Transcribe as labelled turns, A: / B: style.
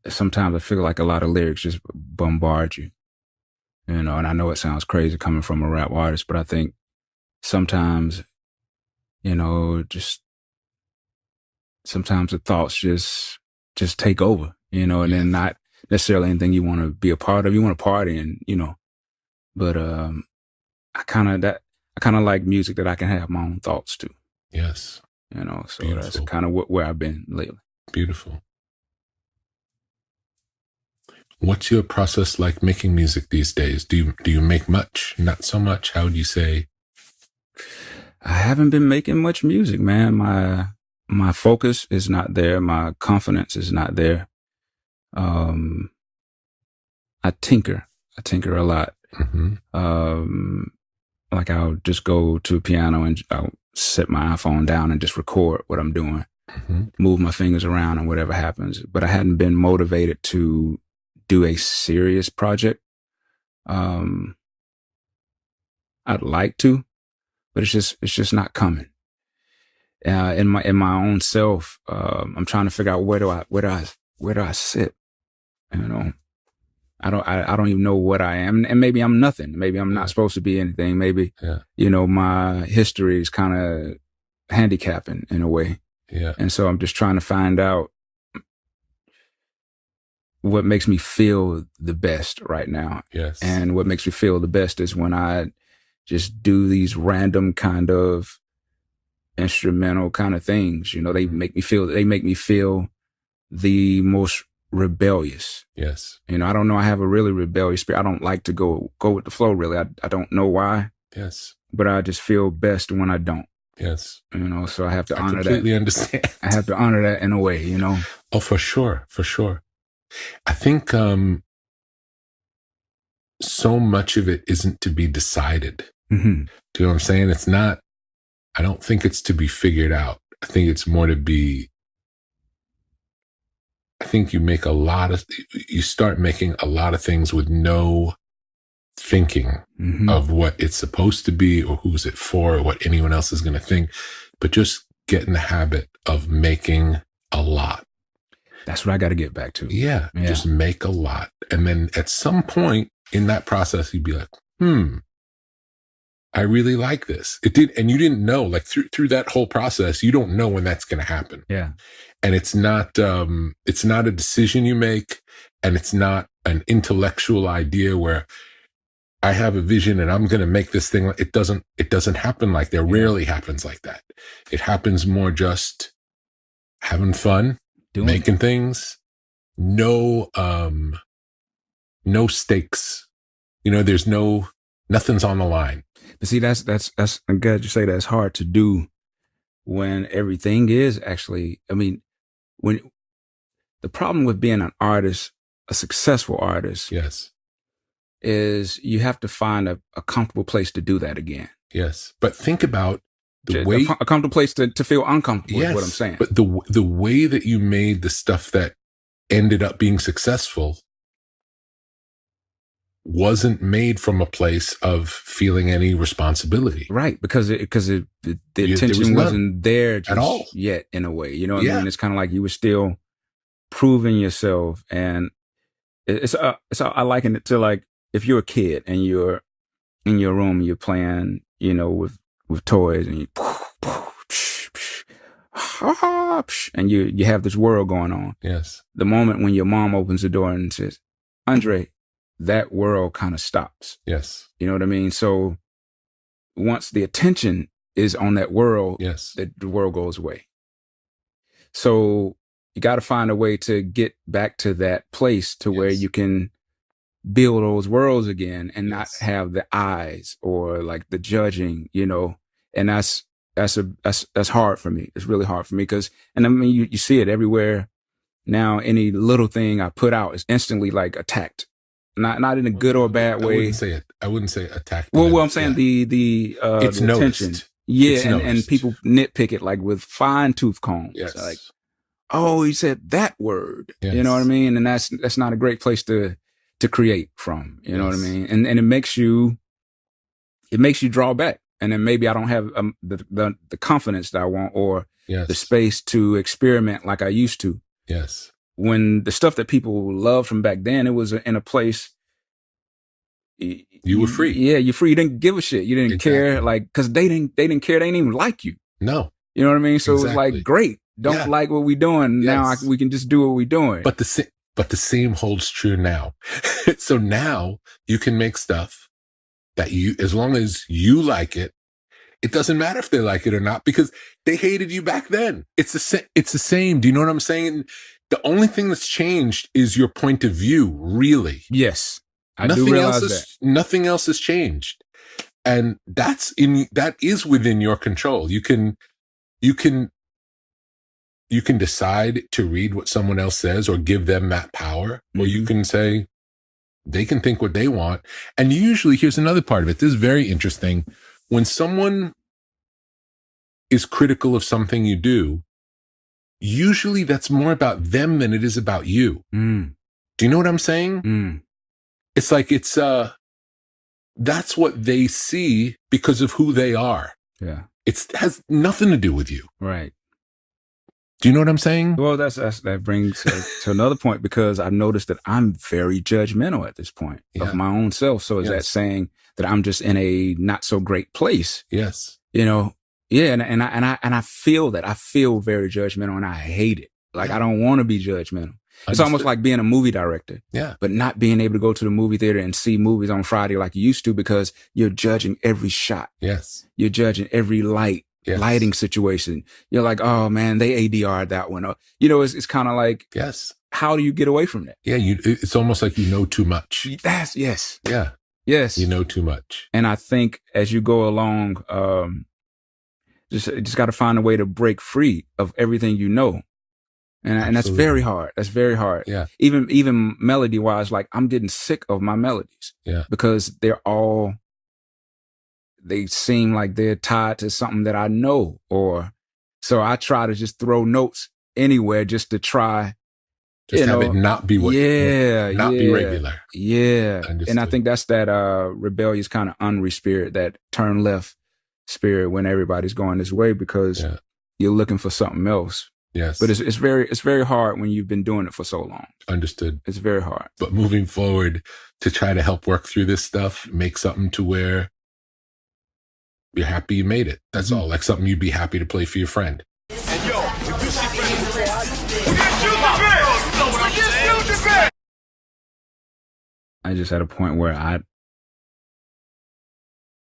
A: sometimes I feel like a lot of lyrics just bombard you, and I know it sounds crazy coming from a rap artist, but I think sometimes, just sometimes the thoughts just take over, and then
B: Yes.
A: not necessarily anything you want to be a part of. You want to party and, but I kind of like music that I can have my own thoughts to,
B: Yes.
A: so that's
B: Beautiful.
A: kind of where I've been lately.
B: Beautiful. What's your process like making music these days? Do you make much? Not so much? How would you say?
A: I haven't been making much music, man. My focus is not there. My confidence is not there. Um, I tinker. I tinker a lot.
B: Hmm.
A: Um, like I'll just go to a piano and I'll set my iPhone down and just record what I'm doing,
B: Hmm.
A: move my fingers around and whatever happens. But I hadn't been motivated to do a serious project. Um, I'd like to, but it's just not coming. In my own self, I'm trying to figure out where do I sit. You know, I don't even know what I am, and maybe I'm nothing. Maybe I'm not
B: Yeah.
A: supposed to be anything. Maybe,
B: Yeah.
A: my history is kind of handicapping in a way,
B: Yeah.
A: and so I'm just trying to find out what makes me feel the best right now.
B: Yes.
A: And what makes me feel the best is when I just do these random kind of instrumental kind of things.
B: Mhm.
A: They make me feel the most rebellious.
B: Yes.
A: I don't know. I have a really rebellious spirit. I don't like to go with the flow. Really, I don't know why,
B: Yes.
A: but I just feel best when I don't.
B: Yes.
A: So I have to
B: I
A: honor that.
B: completely understand.
A: I have to honor that in a way.
B: Oh, for sure. For sure. I think so much of it isn't to be decided.
A: Hmm.
B: Do you know what I'm saying? It's not, I don't think it's to be figured out. I think it's more to be, I think you start making a lot of things with no thinking
A: Hmm.
B: of what it's supposed to be or who's it for or what anyone else is going to think, but just get in the habit of making a lot.
A: That's what I got to get back to.
B: Yeah,
A: Yeah.
B: just make a lot. And then at some point in that process, you'd be like, I really like this. It did. And you didn't know, like through that whole process, you don't know when that's going to happen.
A: Yeah.
B: And it's not a decision you make, and it's not an intellectual idea where I have a vision and I'm going to make this thing. It doesn't happen like that.
A: Yeah.
B: Rarely happens like that. It happens more just having fun,
A: Doing it.
B: making things. No, no stakes. There's nothing's on the line.
A: But see, that's. I'm glad you say that. It's hard to do when everything is actually. I mean, when the problem with being an artist, a successful artist,
B: Yes.
A: is you have to find a comfortable place to do that again.
B: Yes. But think about the
A: A,
B: way,
A: a comfortable place to feel uncomfortable is what I'm
B: yes,
A: saying.
B: but the way that you made the stuff that ended up being successful wasn't made from a place of feeling any responsibility.
A: Right, because the
B: There was
A: attention
B: none
A: wasn't there
B: at all.
A: just yet. In a way, you know what I
B: Yeah.
A: mean. It's kind of like you were still proving yourself, and I liken it to like if you're a kid and you're in your room, you're playing, with toys, and you and you have this world going on.
B: Yes.
A: The moment when your mom opens the door and says, "Andre," that world kind of stops.
B: Yes.
A: You know what I mean? So once the attention is on that world,
B: Yes.
A: the world goes away. So you got to find a way to get back to that place to where
B: Yes.
A: you can build those worlds again and not
B: Yes.
A: have the eyes or like the judging, and that's hard for me. It's really hard for me because, and I mean, you see it everywhere now. Any little thing I put out is instantly like attacked, not in a good or bad
B: I wouldn't
A: way.
B: say it. I wouldn't say attacked in
A: Well,
B: a,
A: I'm saying
B: yeah. It's
A: the attention,
B: noticed.
A: yeah,
B: It's
A: and
B: noticed.
A: people nitpick it like with fine tooth combs, like,
B: Yes.
A: oh, he said that word, you know what I
B: Yes.
A: mean, and that's not a great place to create from, you know what I
B: Yes.
A: mean, and it makes you draw back, and then maybe I don't have the confidence that I want or the
B: Yes.
A: space to experiment like I used to.
B: Yes.
A: when the stuff that people love from back then, it was in a place.
B: You were free.
A: Yeah, you're free. You didn't give a shit. You didn't care,
B: Exactly.
A: like, because they didn't care. They didn't even like you.
B: No,
A: You know what I mean? So it was like,
B: exactly.
A: great. Don't
B: Yeah.
A: like what we doing now.
B: Yes.
A: We can just do what we doing.
B: But the same holds true now. So now you can make stuff that as long as you like it, it doesn't matter if they like it or not because they hated you back then. It's the same. Do you know what I'm saying? The only thing that's changed is your point of view, really.
A: Yes, I do realize that.
B: Nothing else has changed. And that is within your control. You can decide to read what someone else says or give them that power, or you can say they can think what they want. And usually, here's another part of it. This is very interesting. When someone is critical of something you do, usually that's more about them than it is about you.
A: Mm.
B: Do you know what I'm saying?
A: Mm.
B: It's like that's what they see because of who they are.
A: Yeah.
B: It has nothing to do with you.
A: Right.
B: Do you know what I'm saying?
A: Well, that brings to another point because I've noticed that I'm very judgmental at this point of my own self. So is that saying that I'm just in a not so great place?
B: Yes.
A: You know, yeah, and I feel that. I feel very judgmental and I hate it. Like I don't want to be judgmental. It's almost like being a movie director.
B: Yeah.
A: But not being able to go to the movie theater and see movies on Friday like you used to because you're judging every shot.
B: Yes.
A: You're judging every lighting situation. You're like, oh man, they ADR'd that one. You know, it's kind of like,
B: yes.
A: How do you get away from that?
B: Yeah. It's almost like you know too much.
A: Yes.
B: Yeah.
A: Yes.
B: You know too much.
A: And I think as you go along, just got to find a way to break free of everything you know. And that's very hard. That's very hard.
B: Yeah.
A: Even melody wise, like I'm getting sick of my melodies.
B: Yeah.
A: Because they seem like they're tied to something that I know, so I try to just throw notes anywhere just to try.
B: Just have it not be be regular.
A: Yeah.
B: Understood.
A: And I think that's that rebellious kind of unre spirit, that turn left spirit when everybody's going this way because you're looking for something else.
B: Yes.
A: But it's very hard when you've been doing it for so long.
B: Understood.
A: It's very hard.
B: But moving forward to try to help work through this stuff, make something to where you're happy you made it. That's all. Like something you'd be happy to play for your friend. And yo,
A: I just had a point where